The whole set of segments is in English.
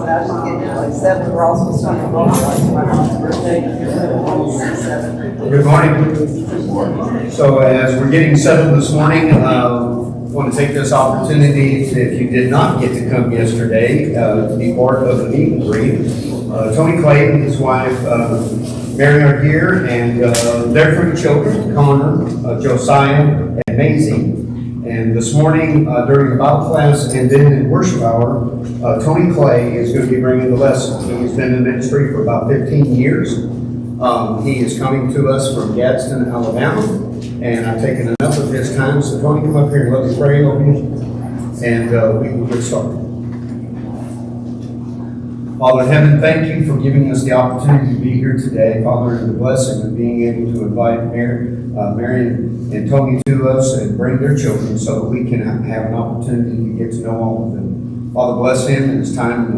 but I was getting it like 7. We're also starting to go like my mom's birthday. Good morning. So as we're getting settled this morning, I want to take this opportunity, if you did not get to come yesterday, to be part of the meet and greet. Tony Clay and his wife, Mary are here, and their 3 children, Connor, Josiah, and Maisie. And this morning, during the Bible class and then in worship hour, Tony Clay is going to be bringing the lesson. He's been in ministry for about 15 years. He is coming to us from Gadsden, Alabama, and I've taken enough of his time. So Tony, come up here and let me pray over you, and we will get started. Father in heaven, thank you for giving us the opportunity to be here today, Father, and the blessing of being able to invite Mary and Tony to us and bring their children so that we can have an opportunity to get to know all of them. Father, bless him in his time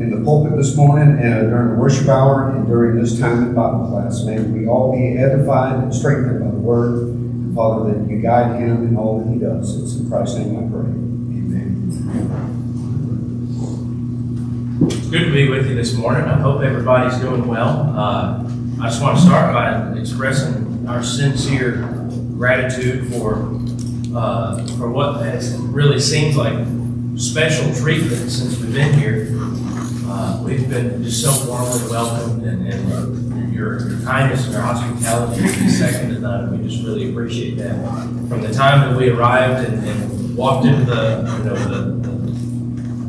in the pulpit this morning, during the worship hour, and during this time in Bible class. May we all be edified and strengthened by the Word. And Father, that you guide him in all that he does. It's in Christ's name I pray. Amen. It's good to be with you this morning. I hope everybody's doing well. I just want to start by expressing our sincere gratitude for what has really seems like special treatment since we've been here. We've been just so warmly welcomed, and your kindness and your hospitality is second to none. We just really appreciate that. From the time that we arrived and walked into the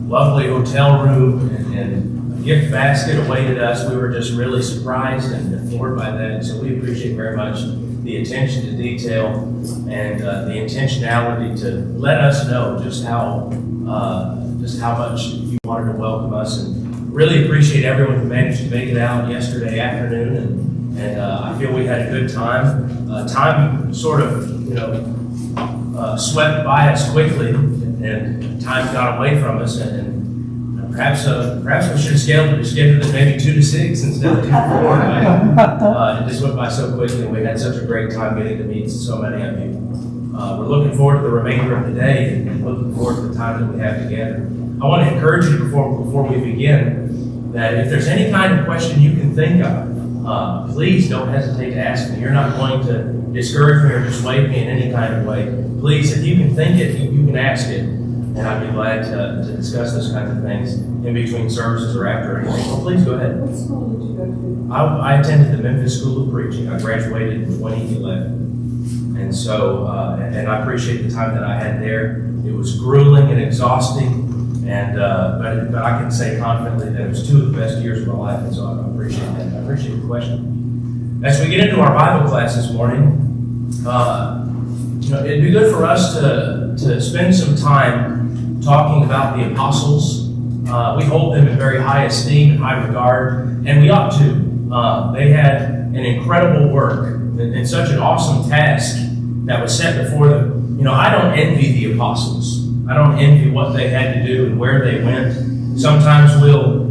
lovely hotel room and a gift basket awaited us, we were just really surprised and floored by that. So we appreciate very much the attention to detail and the intentionality to let us know just how much you wanted to welcome us, and really appreciate everyone who managed to make it out yesterday afternoon. And I feel we had a good time. Time sort of swept by us quickly, and time got away from us, and perhaps we should have scheduled it maybe 2 to 6 instead of 2 to 4. It just went by so quickly, and we had such a great time getting to meet so many of you. We're looking forward to the remainder of the day and looking forward to the time that we have together. I want to encourage you before we begin that if there's any kind of question you can think of, please don't hesitate to ask me. You're not going to discourage me or dissuade me in any kind of way. Please, if you can think it, you can ask it. And I'd be glad to discuss those kinds of things in between services or after anything. So please go ahead. What school did you go to? I attended the Memphis School of Preaching. I graduated in 2011. And so, and I appreciate the time that I had there. It was grueling and exhausting, and but I can say confidently that it was 2 of the best years of my life, and so I appreciate that. I appreciate the question. As we get into our Bible class this morning, it'd be good for us to spend some time talking about the apostles. We hold them in very high esteem and high regard, and we ought to. They had an incredible work and such an awesome task that was set before them. I don't envy the apostles. I don't envy what they had to do and where they went. Sometimes we'll,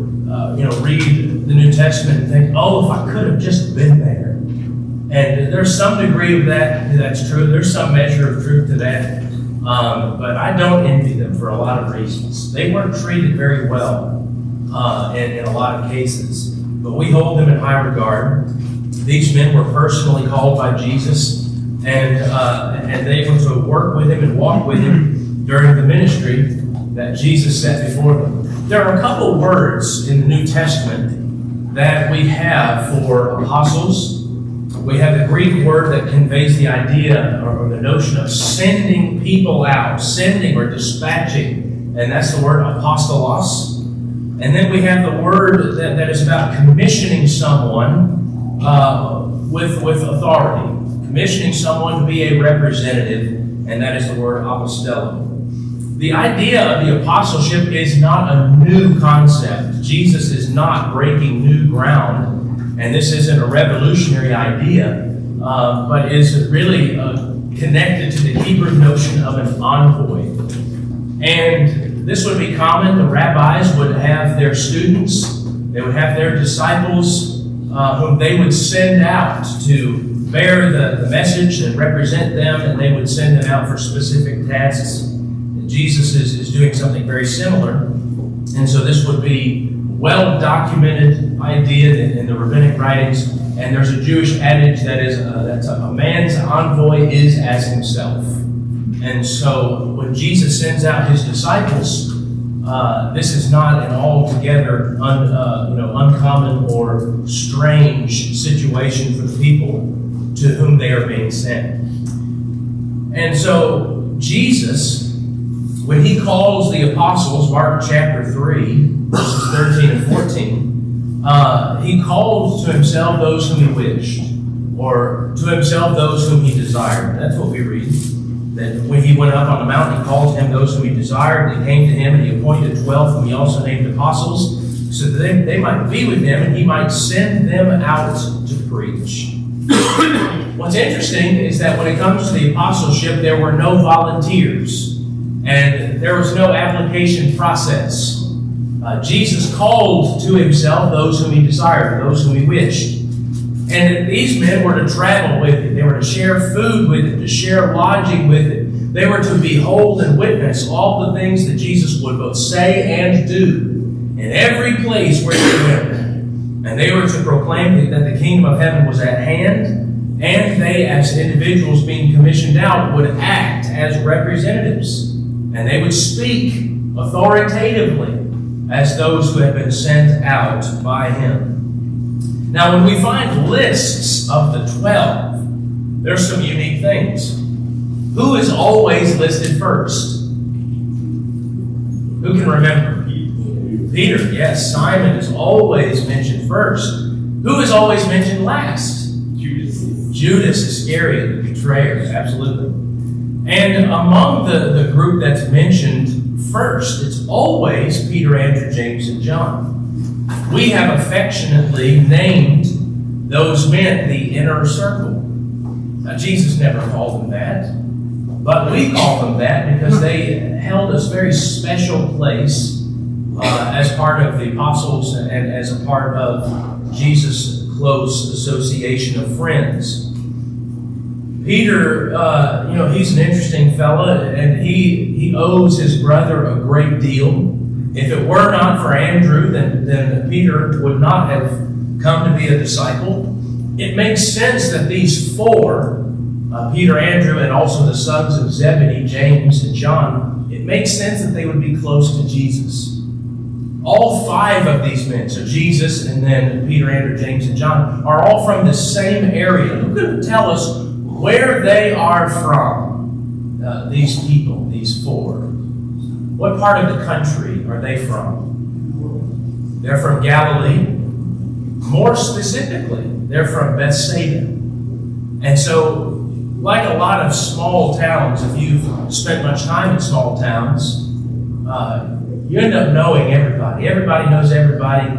read the New Testament and think, oh, if I could have just been there. And there's some degree of that's true. There's some measure of truth to that. But I don't envy them for a lot of reasons. They weren't treated very well in a lot of cases, but we hold them in high regard. These men were personally called by Jesus, and they were to work with him and walk with him during the ministry that Jesus set before them. There are a couple words in the New Testament that we have for apostles. We have the Greek word that conveys the idea or the notion of sending people out, sending or dispatching, and that's the word apostolos. And then we have the word that is about commissioning someone with authority, commissioning someone to be a representative, and that is the word apostello. The idea of the apostleship is not a new concept. Jesus is not breaking new ground, and this isn't a revolutionary idea, but is really connected to the Hebrew notion of an envoy. And this would be common. The rabbis would have their students, they would have their disciples whom they would send out to bear the message and represent them, and they would send them out for specific tasks. And Jesus is doing something very similar. And so this would be well-documented idea in the rabbinic writings, and there's a Jewish adage that is that's a man's envoy is as himself. And so when Jesus sends out his disciples, this is not an altogether uncommon or strange situation for the people to whom they are being sent. And so Jesus, when he calls the apostles, Mark chapter 3, verses 13 and 14, he called to himself those whom he wished, or to himself those whom he desired. That's what we read. That when he went up on the mountain, he called to him those whom he desired. They came to him, and he appointed 12, whom he also named apostles, so that they might be with him, and he might send them out to preach. What's interesting is that when it comes to the apostleship, there were no volunteers, and there was no application process. Jesus called to himself those whom he desired, those whom he wished. And these men were to travel with him. They were to share food with him, to share lodging with him. They were to behold and witness all the things that Jesus would both say and do in every place where he went. And they were to proclaim that the kingdom of heaven was at hand, and they, as individuals being commissioned out, would act as representatives. And they would speak authoritatively as those who had been sent out by him. Now, when we find lists of the 12, there's some unique things. Who is always listed first? Who can remember? Peter, yes. Simon is always mentioned first. Who is always mentioned last? Judas Iscariot, the betrayer, absolutely. And among the group that's mentioned first, it's always Peter, Andrew, James, and John. We have affectionately named those men the inner circle. Now, Jesus never called them that, but we call them that because they held a very special place as part of the apostles and as a part of Jesus' close association of friends. Peter, he's an interesting fella, and he owes his brother a great deal. If it were not for Andrew, then Peter would not have come to be a disciple. It makes sense that these four, Peter, Andrew, and also the sons of Zebedee, James and John, it makes sense that they would be close to Jesus. All five of these men, so Jesus and then Peter, Andrew, James, and John, are all from the same area. Who could tell us where they are from, these people, these four? What part of the country are they from? They're from Galilee. More specifically, they're from Bethsaida. And so, like a lot of small towns, if you've spent much time in small towns, you end up knowing everybody. Everybody knows everybody.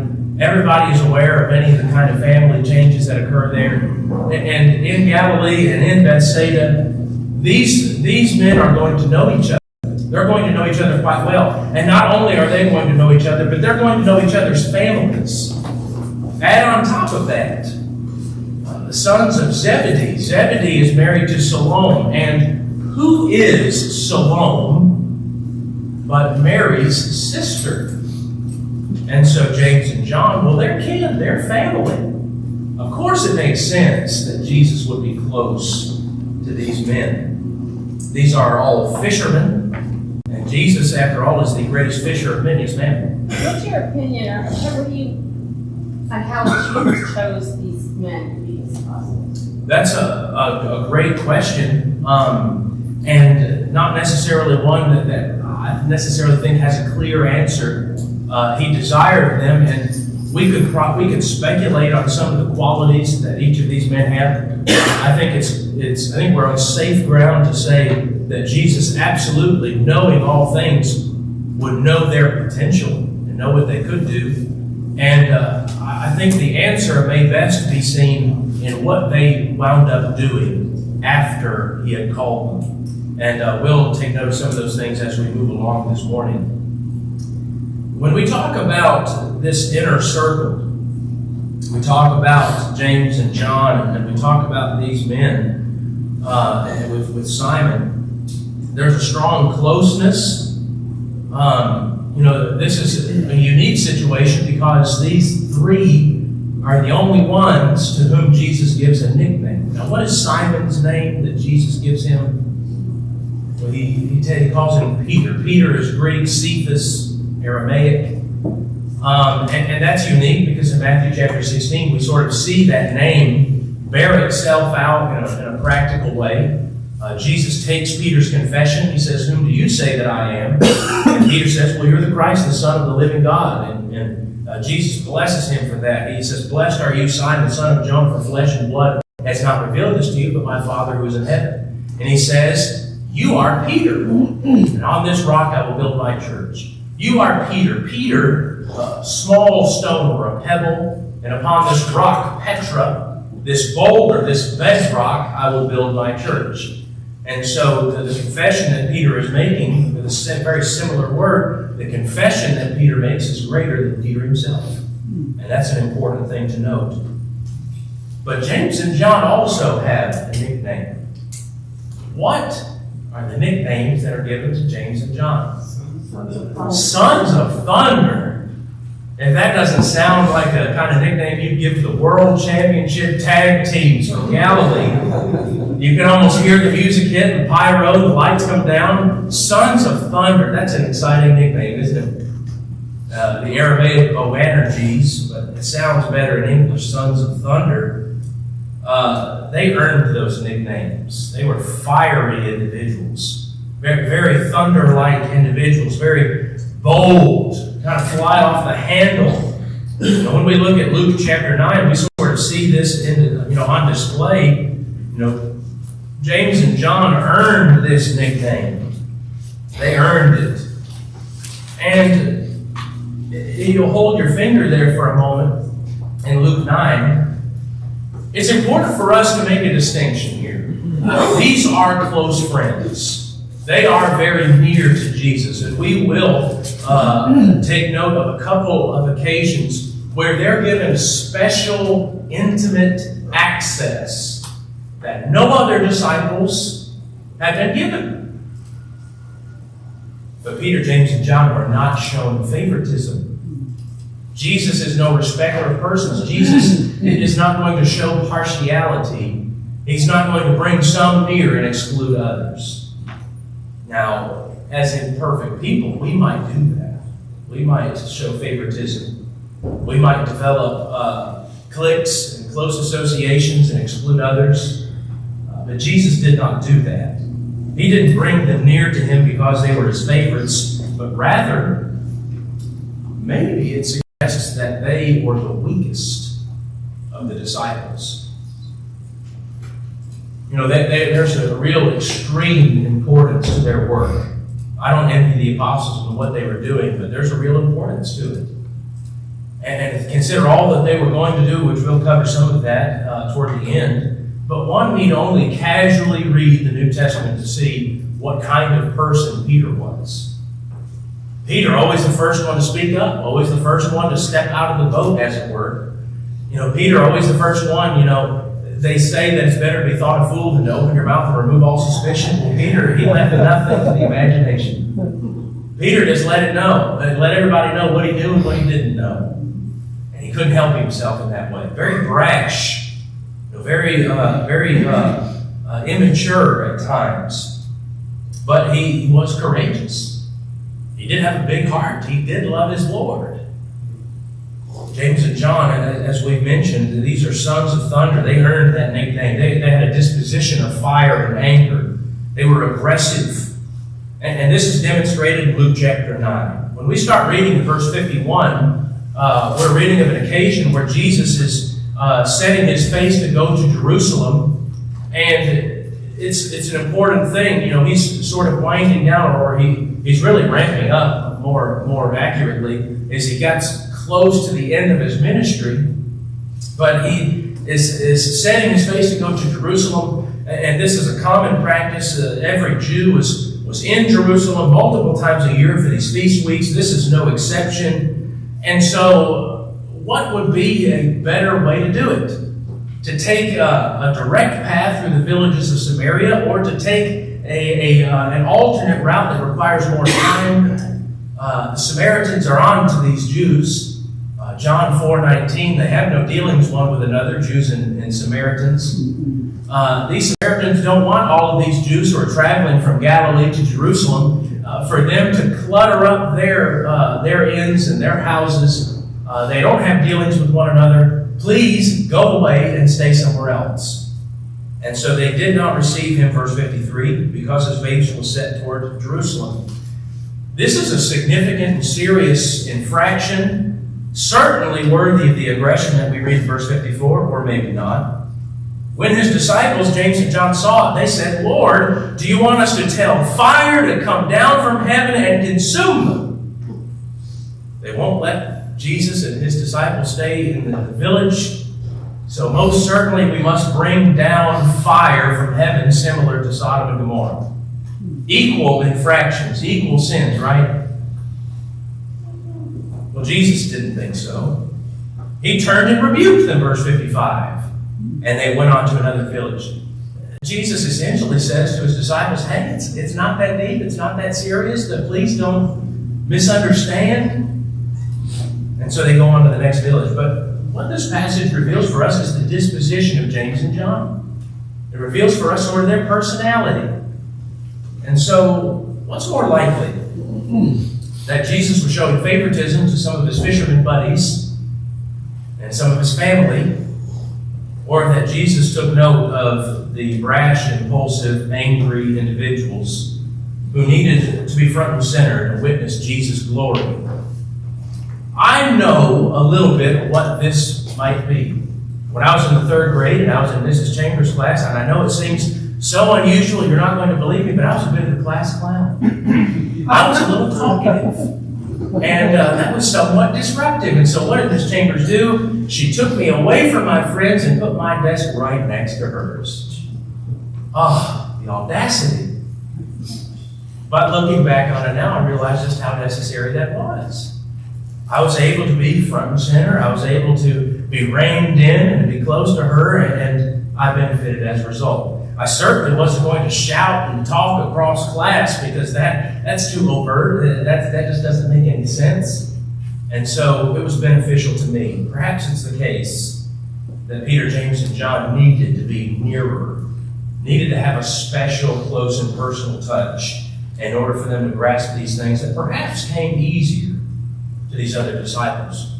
Everybody is aware of any of the kind of family changes that occur there. And in Galilee and in Bethsaida, these men are going to know each other. They're going to know each other quite well. And not only are they going to know each other, but they're going to know each other's families. Add on top of that, the sons of Zebedee. Zebedee is married to Salome. And who is Salome but Mary's sister? And so James and John, well, they're kin, they're family. Of course it makes sense that Jesus would be close to these men. These are all fishermen. And Jesus, after all, is the greatest fisher of men. Yes, ma'am. What's your opinion on how Jesus chose these men to be his apostles? That's a great question, and not necessarily one that I necessarily think has a clear answer. He desired them, and we could speculate on some of the qualities that each of these men have. I think we're on safe ground to say that Jesus, absolutely knowing all things, would know their potential and know what they could do. And I think the answer may best be seen in what they wound up doing after he had called them. And we'll take note of some of those things as we move along this morning. When we talk about this inner circle, we talk about James and John, and we talk about these men with Simon. There's a strong closeness. This is a unique situation because these three are the only ones to whom Jesus gives a nickname. Now, what is Simon's name that Jesus gives him? Well, he calls him Peter. Peter is Greek, Cephas, Aramaic. And that's unique because in Matthew chapter 16, we sort of see that name bear itself out in a practical way. Jesus takes Peter's confession. He says, "Whom do you say that I am?" And Peter says, "Well, you're the Christ, the Son of the living God." And Jesus blesses him for that. He says, "Blessed are you, Simon, son of Jonah, for flesh and blood has not revealed this to you, but my Father who is in heaven." And he says, "You are Peter, and on this rock I will build my church." You are Peter. Peter, a small stone or a pebble, and upon this rock, Petra, this boulder, this bedrock, I will build my church. And so the confession that Peter is making, with a very similar word, the confession that Peter makes is greater than Peter himself. And that's an important thing to note. But James and John also have a nickname. What are the nicknames that are given to James and John? Sons of Thunder. If that doesn't sound like a kind of nickname you'd give the World Championship tag teams from Galilee, you can almost hear the music hit, the pyro, the lights come down. Sons of Thunder. That's an exciting nickname, isn't it? The Aramaic Boanerges, but it sounds better in English, Sons of Thunder. They earned those nicknames. They were fiery individuals, very, very thunder-like individuals, very bold, kind of fly off the handle. When we look at Luke chapter 9, we sort of see this on display. James and John earned this nickname. They earned it. And you'll hold your finger there for a moment in Luke 9. It's important for us to make a distinction here. These are close friends. They are very near to Jesus. And we will take note of a couple of occasions where they're given special, intimate access that no other disciples have been given. But Peter, James, and John were not shown favoritism. Jesus is no respecter of persons. Jesus is not going to show partiality. He's not going to bring some near and exclude others. Now, as imperfect people, we might do that. We might show favoritism. We might develop cliques and close associations and exclude others. But Jesus did not do that. He didn't bring them near to him because they were his favorites, but rather, maybe it suggests that they were the weakest of the disciples. There's a real extreme importance to their work. I don't envy the apostles and what they were doing, but there's a real importance to it. And consider all that they were going to do, which we'll cover some of that toward the end. But one need only casually read the New Testament to see what kind of person Peter was. Peter, always the first one to speak up, always the first one to step out of the boat, as it were. Peter, always the first one, they say that it's better to be thought a fool than to open your mouth and remove all suspicion. Well, Peter, he left nothing to the imagination. Peter just let it know, let everybody know what he knew and what he didn't know. And he couldn't help himself in that way. Very brash. Very immature at times, but he was courageous. He did have a big heart. He did love his Lord. James and John, as we've mentioned, these are sons of thunder. They earned that nickname. They had a disposition of fire and anger. They were aggressive. And this is demonstrated in Luke chapter 9. When we start reading verse 51, we're reading of an occasion where Jesus is setting his face to go to Jerusalem, and it's an important thing. He's sort of winding down, or he's really ramping up more accurately as he gets close to the end of his ministry. But he is setting his face to go to Jerusalem, and this is a common practice. Every Jew was in Jerusalem multiple times a year for these feast weeks. This is no exception. And so what would be a better way to do it? To take a direct path through the villages of Samaria, or to take an alternate route that requires more time? the Samaritans are on to these Jews. John 4:19, they have no dealings one with another, Jews and Samaritans. These Samaritans don't want all of these Jews who are traveling from Galilee to Jerusalem for them to clutter up their inns and their houses. They don't have dealings with one another. Please go away and stay somewhere else. And so they did not receive him, verse 53, because his face was set toward Jerusalem. This is a significant and serious infraction, certainly worthy of the aggression that we read in verse 54, or maybe not. When his disciples, James and John, saw it, they said, Lord, do you want us to tell fire to come down from heaven and consume them? They won't let Jesus and his disciples stay in the village, so most certainly we must bring down fire from heaven similar to Sodom and Gomorrah. Equal infractions, equal sins, right? Well, Jesus didn't think so. He turned and rebuked them, verse 55, and they went on to another village. Jesus essentially says to his disciples, hey, it's not that deep, it's not that serious, please don't misunderstand. And so they go on to the next village. But what this passage reveals for us is the disposition of James and John. It reveals for us sort of their personality. And so, what's more likely? That Jesus was showing favoritism to some of his fisherman buddies and some of his family, or that Jesus took note of the brash, impulsive, angry individuals who needed to be front and center and witness Jesus' glory. I know a little bit what this might be. When I was in the 3rd grade and I was in Mrs. Chambers' class, and I know it seems so unusual, you're not going to believe me, but I was a bit of a class clown. I was a little talkative. And that was somewhat disruptive. And so what did Miss Chambers do? She took me away from my friends and put my desk right next to hers. Ah, the audacity. But looking back on it now, I realize just how necessary that was. I was able to be front and center. I was able to be reined in and to be close to her, and I benefited as a result. I certainly wasn't going to shout and talk across class because that's too overt. That just doesn't make any sense. And so it was beneficial to me. Perhaps it's the case that Peter, James, and John needed to be nearer, needed to have a special, close, and personal touch in order for them to grasp these things that perhaps came easier to these other disciples.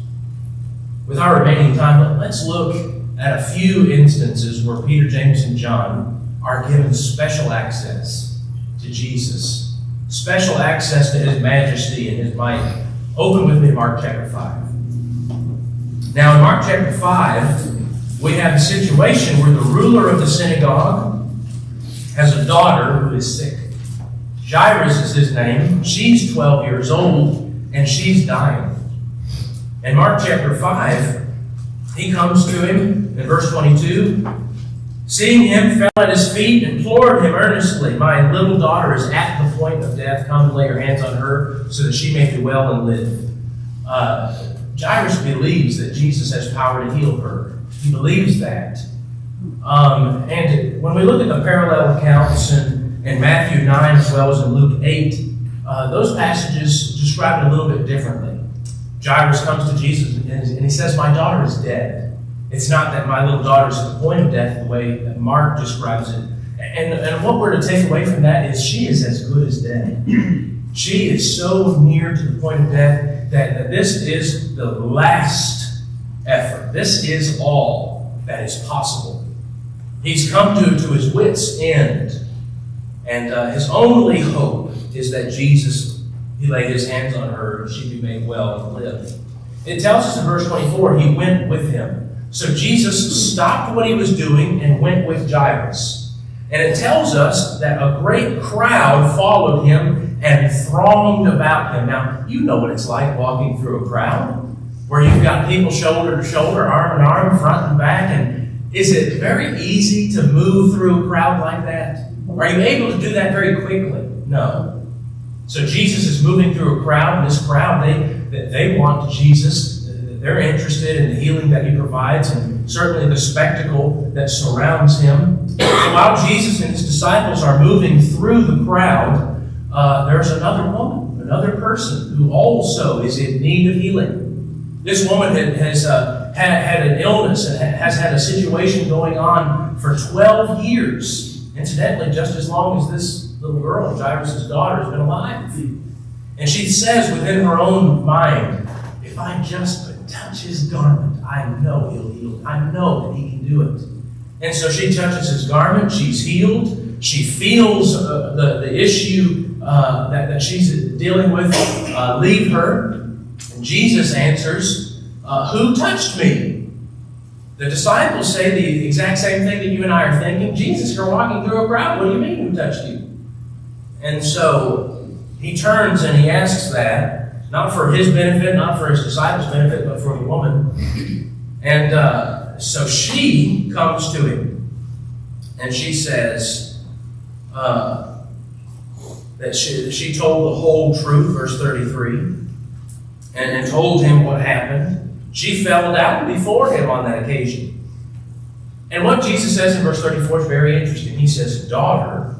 With our remaining time, let's look at a few instances where Peter, James, and John are given special access to Jesus, special access to his majesty and his might. Open with me Mark chapter 5. Now in Mark chapter 5, we have a situation where the ruler of the synagogue has a daughter who is sick. Jairus is his name. She's 12 years old, and she's dying. In Mark chapter 5, he comes to him in verse 22. Seeing him, fell at his feet, implored him earnestly, my little daughter is at the point of death. Come lay your hands on her so that she may be well and live. Jairus believes that Jesus has power to heal her. He believes that. And when we look at the parallel accounts in Matthew 9 as well as in Luke 8, those passages describe it a little bit differently. Jairus comes to Jesus and he says, my daughter is dead. It's not that my little daughter is at the point of death the way that Mark describes it. And what we're to take away from that is she is as good as dead. She is so near to the point of death that this is the last effort. This is all that is possible. He's come to his wit's end. And his only hope is that Jesus, he laid his hands on her and she'd be made well and live. It tells us in verse 24, he went with him. So Jesus stopped what he was doing and went with Jairus. And it tells us that a great crowd followed him and thronged about him. Now, you know what it's like walking through a crowd, where you've got people shoulder to shoulder, arm in arm, front and back. And is it very easy to move through a crowd like that? Are you able to do that very quickly? No. So Jesus is moving through a crowd, and this crowd, they want Jesus. They're interested in the healing that he provides and certainly the spectacle that surrounds him. So while Jesus and his disciples are moving through the crowd, there's another woman another person who also is in need of healing. This woman has had an illness and has had a situation going on for 12 years. Incidentally, just as long as this little girl, Jairus' daughter, has been alive. And she says within her own mind, if I just could touch his garment, I know he'll heal. I know that he can do it. And so she touches his garment, she's healed. She feels the issue that she's dealing with leave her. And Jesus answers, who touched me? The disciples say the exact same thing that you and I are thinking. Jesus, you're walking through a crowd. What do you mean, who touched you? And so he turns and he asks that, not for his benefit, not for his disciples' benefit, but for the woman. And so she comes to him and she says that she told the whole truth, verse 33, and told him what happened. She fell down before him on that occasion. And what Jesus says in verse 34 is very interesting. He says, daughter,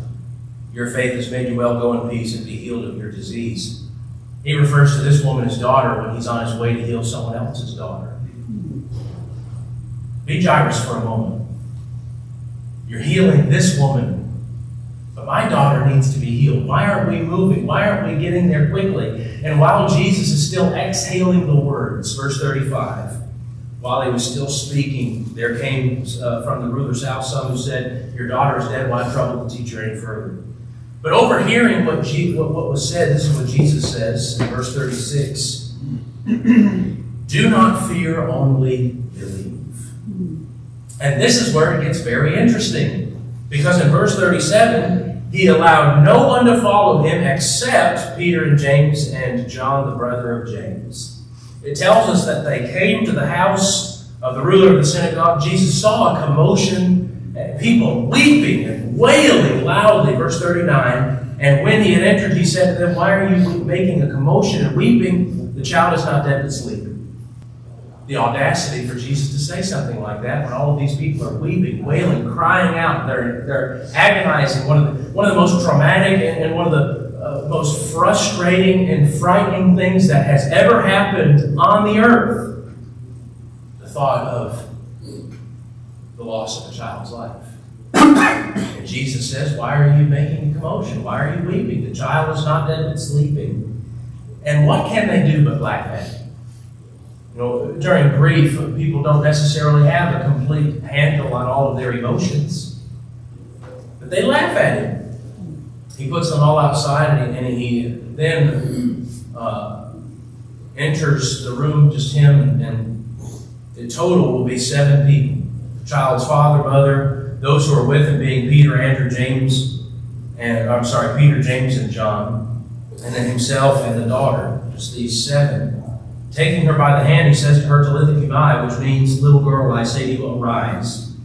your faith has made you well. Go in peace and be healed of your disease. He refers to this woman as daughter when he's on his way to heal someone else's daughter. Be Jairus for a moment. You're healing this woman, but my daughter needs to be healed. Why aren't we moving? Why aren't we getting there quickly? And while Jesus is still exhaling the words, verse 35, while he was still speaking, there came from the ruler's house some who said, your daughter is dead. Why trouble the teacher any further? But overhearing what was said, this is what Jesus says in verse 36. Do not fear, only believe. And this is where it gets very interesting. Because in verse 37, he allowed no one to follow him except Peter and James and John, the brother of James. It tells us that they came to the house of the ruler of the synagogue. Jesus saw a commotion, people weeping and wailing loudly, verse 39. And when he had entered, he said to them, why are you making a commotion and weeping? The child is not dead, but sleeping. The audacity for Jesus to say something like that when all of these people are weeping, wailing, crying out. They're agonizing. One of the most traumatic and one of the most frustrating and frightening things that has ever happened on the earth. The thought of the loss of a child's life. And Jesus says, why are you making a commotion? Why are you weeping? The child is not dead, but sleeping. And what can they do but laugh at him? You know, during grief, people don't necessarily have a complete handle on all of their emotions. But they laugh at him. He puts them all outside, and he then enters the room, just him, and the total will be 7 people. The child's father, mother, those who are with him being Peter, Andrew, James, Peter, James, and John, and then himself and the daughter, just these 7. Taking her by the hand, he says to her, Talitha Cumi, which means, little girl, I say to you, arise.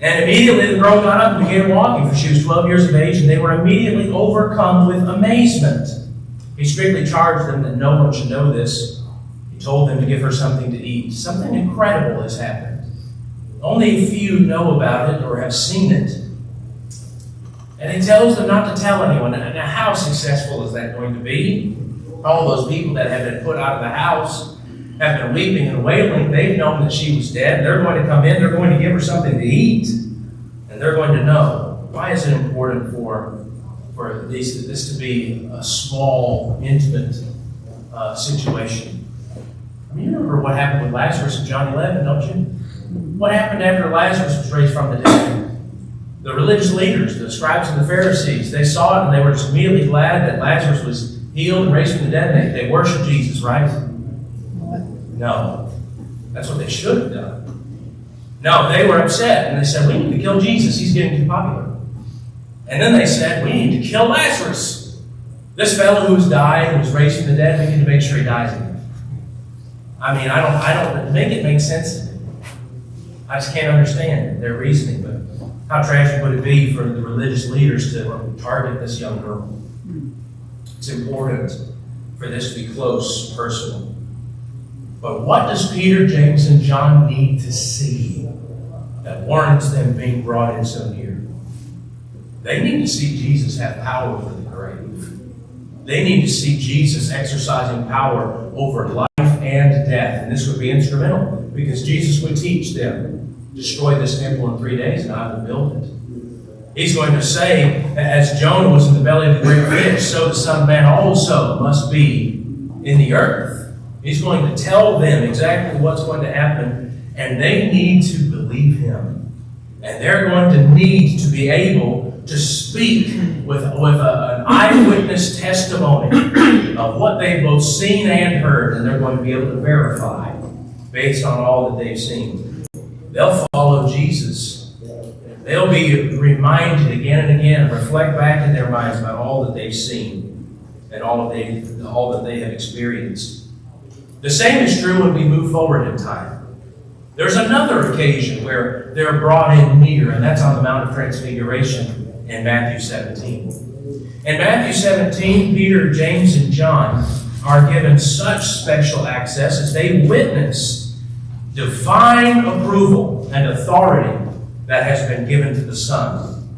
And immediately the girl got up and began walking, for she was 12 years of age, and they were immediately overcome with amazement. He strictly charged them that no one should know this. He told them to give her something to eat. Something incredible has happened. Only a few know about it or have seen it. And he tells them not to tell anyone. Now, how successful is that going to be? All those people that have been put out of the house have been weeping and wailing. They've known that she was dead. They're going to come in. They're going to give her something to eat. And they're going to know. Why is it important for this to be a small, intimate situation? I mean, you remember what happened with Lazarus in John 11, don't you? What happened after Lazarus was raised from the dead? The religious leaders, the scribes and the Pharisees, they saw it and they were just immediately glad that Lazarus was healed and raised from the dead. They worshiped Jesus, right? No. That's what they should have done. No, they were upset and they said, we need to kill Jesus. He's getting too popular. And then they said, we need to kill Lazarus. This fellow who's died and was raised from the dead, we need to make sure he dies again. I mean, I don't make it make sense to me. I just can't understand their reasoning, but how tragic would it be for the religious leaders to target this young girl? It's important for this to be close, personal. But what does Peter, James, and John need to see that warrants them being brought in so near? They need to see Jesus have power over the grave. They need to see Jesus exercising power over life and death. And this would be instrumental because Jesus would teach them, destroy this temple in 3 days and I will build it. He's going to say, as Jonah was in the belly of the great fish, so the Son of Man also must be in the earth. He's going to tell them exactly what's going to happen, and they need to believe him. And they're going to need to be able to speak with an eyewitness testimony of what they've both seen and heard, and they're going to be able to verify based on all that they've seen. They'll follow Jesus. They'll be reminded again and again, reflect back in their minds about all that they've seen and all that they have experienced. The same is true when we move forward in time. There's another occasion where they're brought in near, and that's on the Mount of Transfiguration in Matthew 17. In Matthew 17, Peter, James, and John are given such special access as they witness divine approval and authority that has been given to the Son.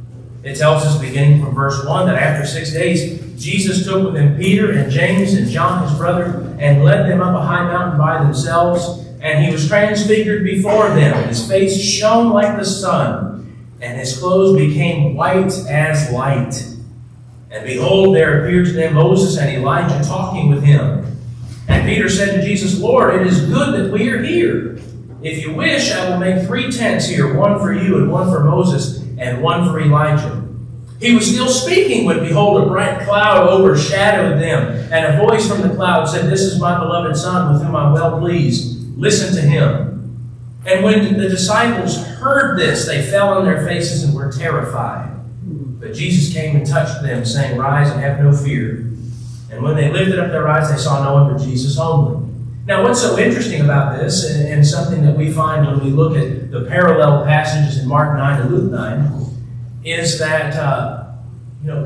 It tells us, beginning from verse 1, that after 6 days, Jesus took with him Peter and James and John, his brother, and led them up a high mountain by themselves. And he was transfigured before them. His face shone like the sun, and his clothes became white as light. And behold, there appeared to them Moses and Elijah talking with him. And Peter said to Jesus, Lord, it is good that we are here. If you wish, I will make 3 tents here, one for you and one for Moses and one for Elijah. He was still speaking when, behold, a bright cloud overshadowed them, and a voice from the cloud said, This is my beloved Son, with whom I'm well pleased. Listen to him. And when the disciples heard this, they fell on their faces and were terrified. But Jesus came and touched them, saying, Rise and have no fear. And when they lifted up their eyes, they saw no one but Jesus only. Now, what's so interesting about this, and something that we find when we look at the parallel passages in Mark 9 and Luke 9, is that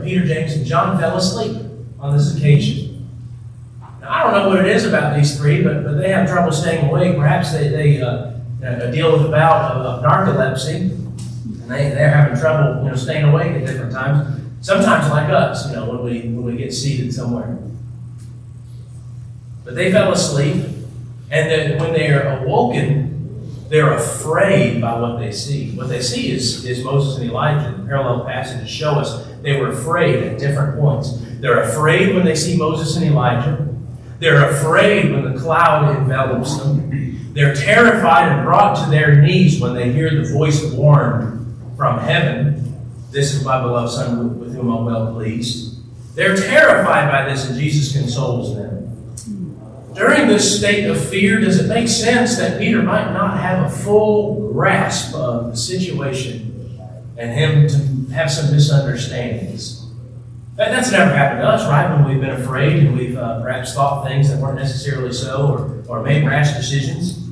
Peter, James, and John fell asleep on this occasion. Now, I don't know what it is about these three, but they have trouble staying awake. Perhaps they deal with a bout of narcolepsy, and they're having trouble staying awake at different times. Sometimes like us, when we get seated somewhere. But they fell asleep, and then when they are awoken, they're afraid by what they see. What they see is Moses and Elijah. The parallel passages show us they were afraid at different points. They're afraid when they see Moses and Elijah. They're afraid when the cloud envelops them. They're terrified and brought to their knees when they hear the voice warned from heaven. This is my beloved Son with whom I'm well pleased. They're terrified by this, and Jesus consoles them. During this state of fear, does it make sense that Peter might not have a full grasp of the situation and him to have some misunderstandings? That's never happened to us, right? When we've been afraid and we've perhaps thought things that weren't necessarily so or made rash decisions.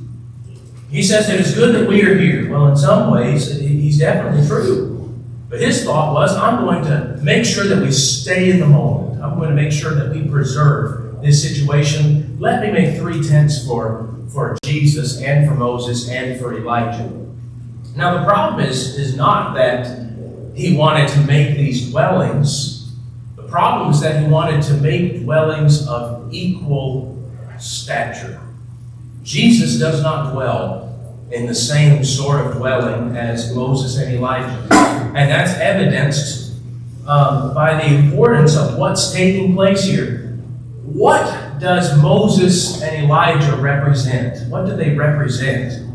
He says that it's good that we are here. Well, in some ways, he's definitely true. But his thought was, I'm going to make sure that we stay in the moment. I'm going to make sure that we preserve this situation. Let me make 3 tents for Jesus and for Moses and for Elijah. Now the problem is not that he wanted to make these dwellings. The problem is that he wanted to make dwellings of equal stature. Jesus does not dwell in the same sort of dwelling as Moses and Elijah. And that's evidenced by the importance of what's taking place here. What does Moses and Elijah represent? What do they represent?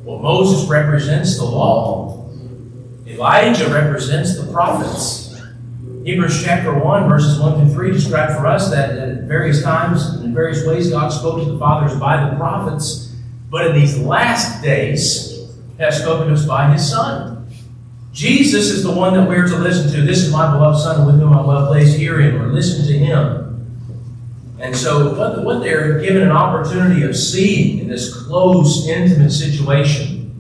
Well, Moses represents the law. Elijah represents the prophets. Hebrews chapter 1, verses 1 through 3 describe for us that at various times and in various ways God spoke to the fathers by the prophets, but in these last days has spoken to us by his Son. Jesus is the one that we're to listen to. This is my beloved Son with whom I'm well pleased. Hear him or listen to him. And so what they're given an opportunity of seeing in this close, intimate situation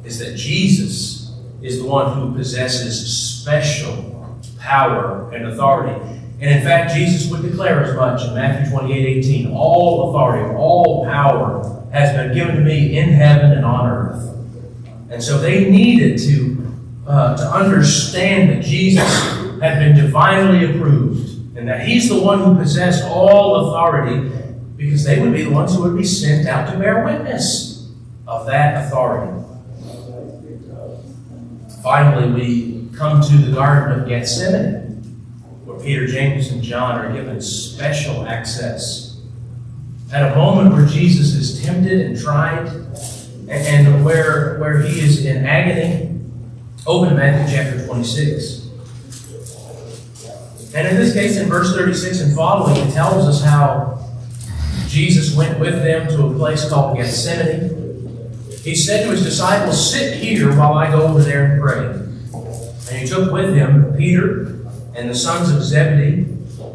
is that Jesus is the one who possesses special power and authority. And in fact, Jesus would declare as much in Matthew 28:18, all authority, all power has been given to me in heaven and on earth. And so they needed to understand that Jesus had been divinely approved in and that he's the one who possessed all authority, because they would be the ones who would be sent out to bear witness of that authority. Finally, we come to the Garden of Gethsemane, where Peter, James, and John are given special access. At a moment where Jesus is tempted and tried, and where he is in agony. Open to Matthew chapter 26. And in this case, in verse 36 and following, it tells us how Jesus went with them to a place called Gethsemane. He said to his disciples, "Sit here while I go over there and pray." And he took with him Peter and the sons of Zebedee,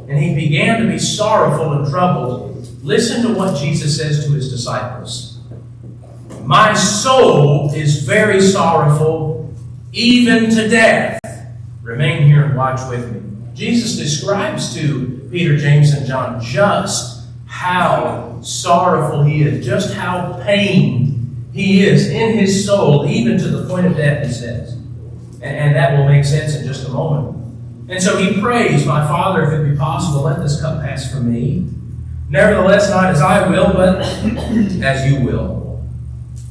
and he began to be sorrowful and troubled. Listen to what Jesus says to his disciples. "My soul is very sorrowful, even to death. Remain here and watch with me." Jesus describes to Peter, James, and John just how sorrowful he is, just how pained he is in his soul, even to the point of death, he says. And that will make sense in just a moment. And so he prays, "My Father, if it be possible, let this cup pass from me. Nevertheless, not as I will, but as you will."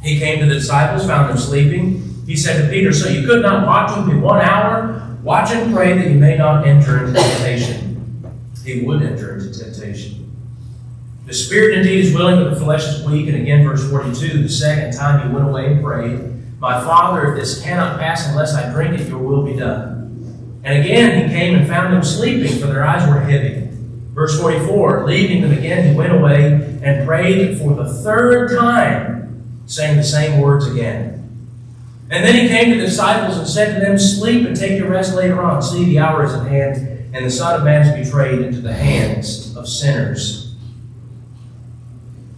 He came to the disciples, found them sleeping. He said to Peter, "So you could not watch with me 1 hour? Watch and pray that you may not enter into temptation." He would enter into temptation. "The spirit indeed is willing, but the flesh is weak." And again, verse 42, the second time he went away and prayed, "My Father, if this cannot pass unless I drink it, your will be done." And again he came and found them sleeping, for their eyes were heavy. Verse 44, leaving them again, he went away and prayed for the third time, saying the same words again. And then he came to the disciples and said to them, "Sleep and take your rest later on. See, the hour is at hand, and the Son of Man is betrayed into the hands of sinners."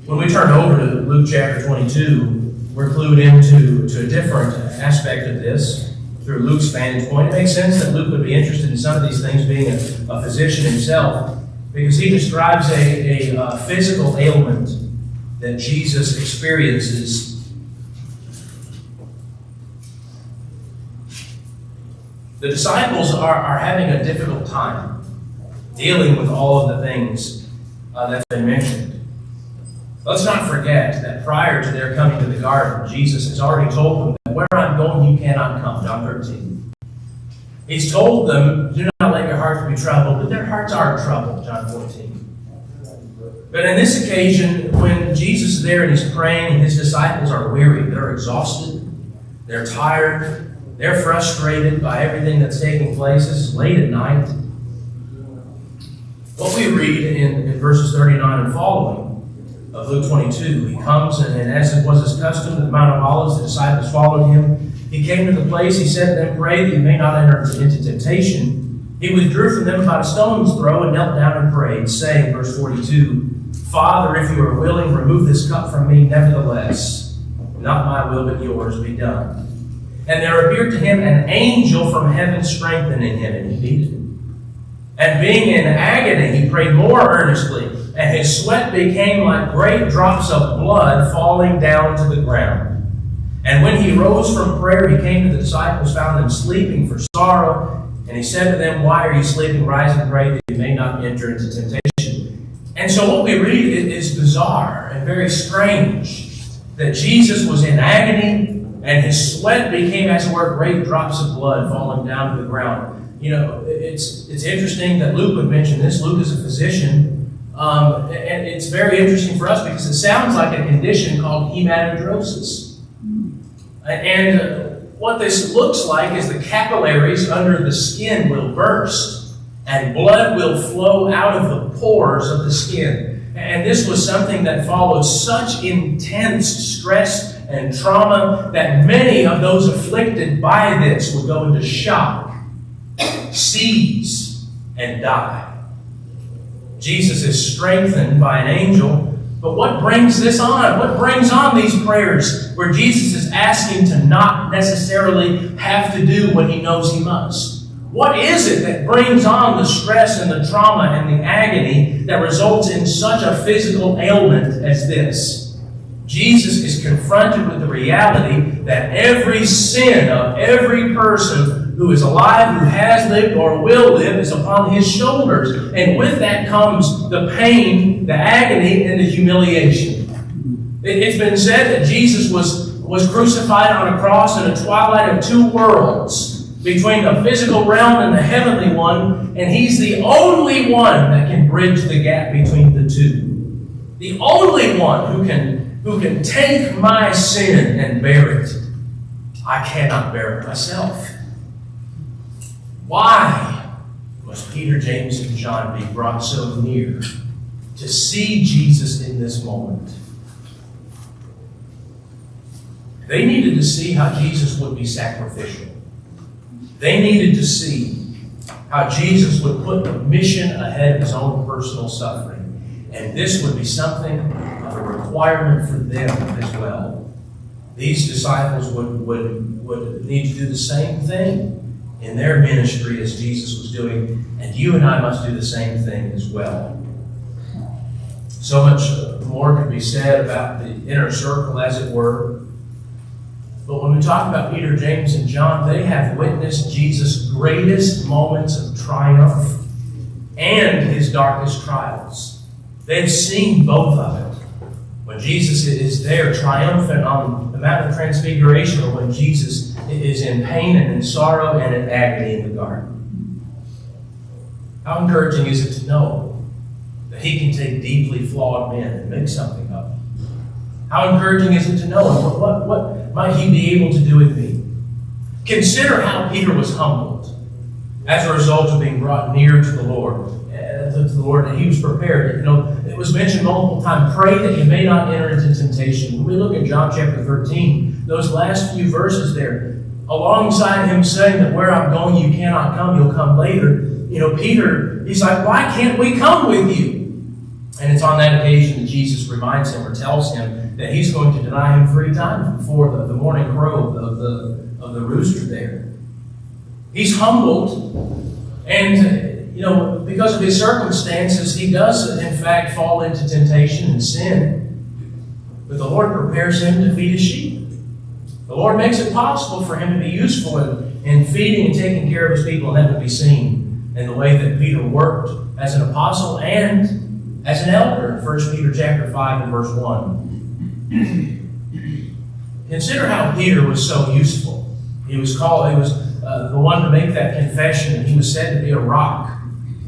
When we turn over to Luke chapter 22, we're clued into a different aspect of this through Luke's vantage point. It makes sense that Luke would be interested in some of these things, being a physician himself, because he describes a physical ailment that Jesus experiences. The disciples are having a difficult time dealing with all of the things that's been mentioned. Let's not forget that prior to their coming to the garden, Jesus has already told them that where I'm going you cannot come, John 13. He's told them, "Do not let your hearts be troubled," but their hearts are troubled, John 14. But in this occasion, when Jesus is there and he's praying, his disciples are weary, they're exhausted, they're tired, they're frustrated by everything that's taking place. This is late at night. What we read in verses 39 and following of Luke 22, he comes and as it was his custom at the Mount of Olives, the disciples followed him. He came to the place, he said to them, "Pray that you may not enter into temptation." He withdrew from them about a stone's throw and knelt down and prayed, saying, verse 42, "Father, if you are willing, remove this cup from me. Nevertheless, not my will but yours be done." And there appeared to him an angel from heaven strengthening him, and he needed him. And being in agony, he prayed more earnestly, and his sweat became like great drops of blood falling down to the ground. And when he rose from prayer, he came to the disciples, found them sleeping for sorrow, and he said to them, "Why are you sleeping? Rise and pray that you may not enter into temptation." And so what we read is bizarre and very strange, that Jesus was in agony, and his sweat became, as it were, great drops of blood falling down to the ground. You know, it's interesting that Luke would mention this. Luke is a physician, and it's very interesting for us because it sounds like a condition called hematidrosis. And what this looks like is the capillaries under the skin will burst, and blood will flow out of the pores of the skin. And this was something that followed such intense stress and trauma that many of those afflicted by this would go into shock, seize, and die. Jesus is strengthened by an angel, but what brings this on? What brings on these prayers where Jesus is asking to not necessarily have to do what he knows he must? What is it that brings on the stress and the trauma and the agony that results in such a physical ailment as this? Jesus is confronted with the reality that every sin of every person who is alive, who has lived or will live, is upon his shoulders. And with that comes the pain, the agony, and the humiliation. It's been said that Jesus was crucified on a cross in a twilight of two worlds, between the physical realm and the heavenly one, and he's the only one that can bridge the gap between the two. The only one who can take my sin and bear it. I cannot bear it myself. Why must Peter, James, and John be brought so near to see Jesus in this moment? They needed to see how Jesus would be sacrificial. They needed to see how Jesus would put the mission ahead of his own personal suffering. And this would be something of a requirement for them as well. These disciples would need to do the same thing in their ministry as Jesus was doing, and you and I must do the same thing as well. So much more could be said about the inner circle, as it were. But when we talk about Peter, James, and John, they have witnessed Jesus' greatest moments of triumph and his darkest trials. They've seen both of it. When Jesus is there triumphant on the Mount of Transfiguration, or when Jesus is in pain and in sorrow and in agony in the garden. How encouraging is it to know that he can take deeply flawed men and make something of them? How encouraging is it to know what might he be able to do with me? Consider how Peter was humbled as a result of being brought near to the Lord. And he was prepared. You know, it was mentioned multiple times, pray that you may not enter into temptation. When we look at John chapter 13, those last few verses there, alongside him saying that where I'm going you cannot come, you'll come later. You know, Peter, he's like, why can't we come with you? And it's on that occasion that Jesus reminds him or tells him that he's going to deny him 3 times before the morning crow of the rooster there. He's humbled, and you know, because of his circumstances, he does in fact fall into temptation and sin. But the Lord prepares him to feed his sheep. The Lord makes it possible for him to be useful in feeding and taking care of his people, and that would be seen in the way that Peter worked as an apostle and as an elder in 1 Peter chapter 5 and verse 1. Consider how Peter was so useful. He was the one to make that confession, and he was said to be a rock.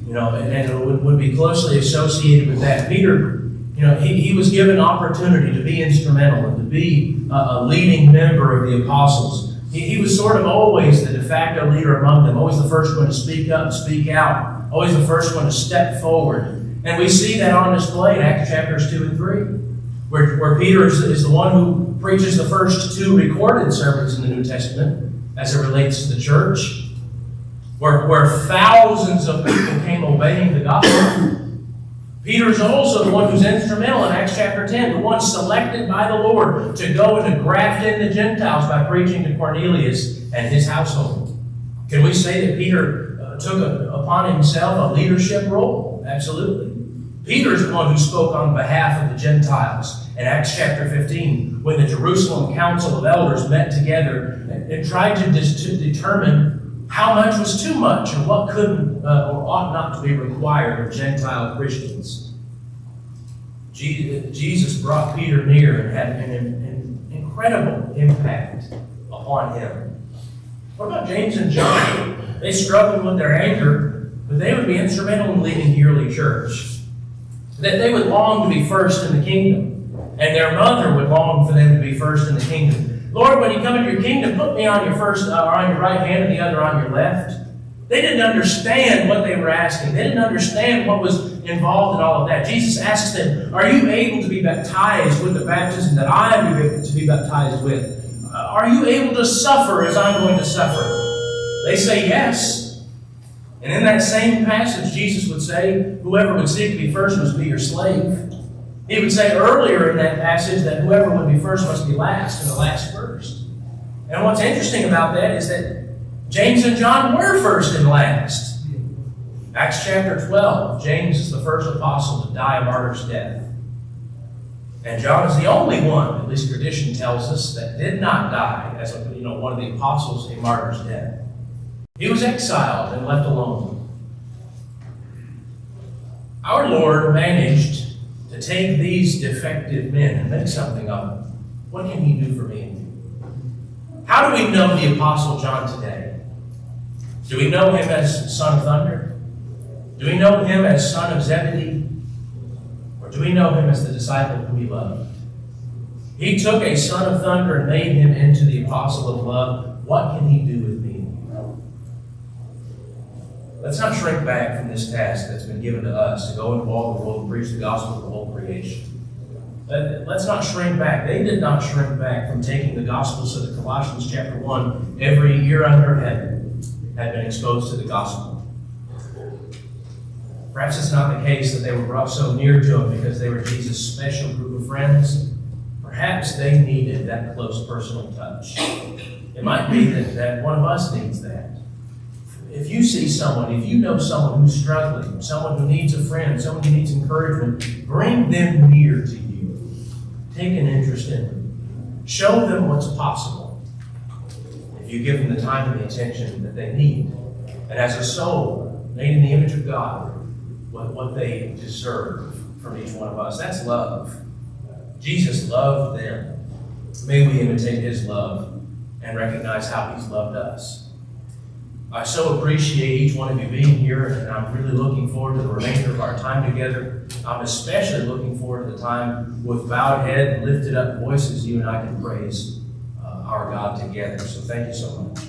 You know, and it would be closely associated with that. Peter, you know, he was given opportunity to be instrumental and to be a leading member of the apostles. He was sort of always the de facto leader among them, always the first one to speak up, speak out, always the first one to step forward. And we see that on display in Acts chapters 2 and 3, where Peter is the one who preaches the first 2 recorded sermons in the New Testament as it relates to the church, where thousands of people came obeying the gospel. Peter is also the one who's instrumental in Acts chapter 10, the one selected by the Lord to go and to graft in the Gentiles by preaching to Cornelius and his household. Can we say that Peter took upon himself a leadership role? Absolutely. Peter's the one who spoke on behalf of the Gentiles in Acts chapter 15, when the Jerusalem Council of Elders met together and tried to determine how much was too much and what could or ought not to be required of Gentile Christians. Jesus brought Peter near and had an incredible impact upon him. What about James and John? They struggled with their anger, but they would be instrumental in leading the early church. That they would long to be first in the kingdom, and their mother would long for them to be first in the kingdom. Lord, when you come into your kingdom, put me on your on your right hand and the other on your left. They didn't understand what they were asking. They didn't understand what was involved in all of that. Jesus asks them, are you able to be baptized with the baptism that I am able to be baptized with? Are you able to suffer as I'm going to suffer? They say yes. And in that same passage, Jesus would say, whoever would seek to be first must be your slave. He would say earlier in that passage that whoever would be first must be last, and the last first. And what's interesting about that is that James and John were first and last. Acts chapter 12, James is the first apostle to die a martyr's death. And John is the only one, at least tradition tells us, that did not die as one of the apostles a martyr's death. He was exiled and left alone. Our Lord managed to take these defective men and make something of them. What can He do for me and you? How do we know the Apostle John today? Do we know him as son of thunder? Do we know him as son of Zebedee? Or do we know him as the disciple whom He loved? He took a son of thunder and made him into the apostle of love. What can He do with me and you? Let's not shrink back from this task that's been given to us to go into all the world and preach the gospel to the whole creation. Let's not shrink back. They did not shrink back from taking the gospel so that Colossians chapter 1, every ear under heaven had been exposed to the gospel. Perhaps it's not the case that they were brought so near to Him because they were Jesus' special group of friends. Perhaps they needed that close personal touch. It might be that one of us needs that. If you see someone, if you know someone who's struggling, someone who needs a friend, someone who needs encouragement, bring them near to you. Take an interest in them. Show them what's possible. If you give them the time and the attention that they need. And as a soul made in the image of God, what they deserve from each one of us. That's love. Jesus loved them. May we imitate His love and recognize how He's loved us. I so appreciate each one of you being here, and I'm really looking forward to the remainder of our time together. I'm especially looking forward to the time with bowed head and lifted up voices you and I can praise our God together. So thank you so much.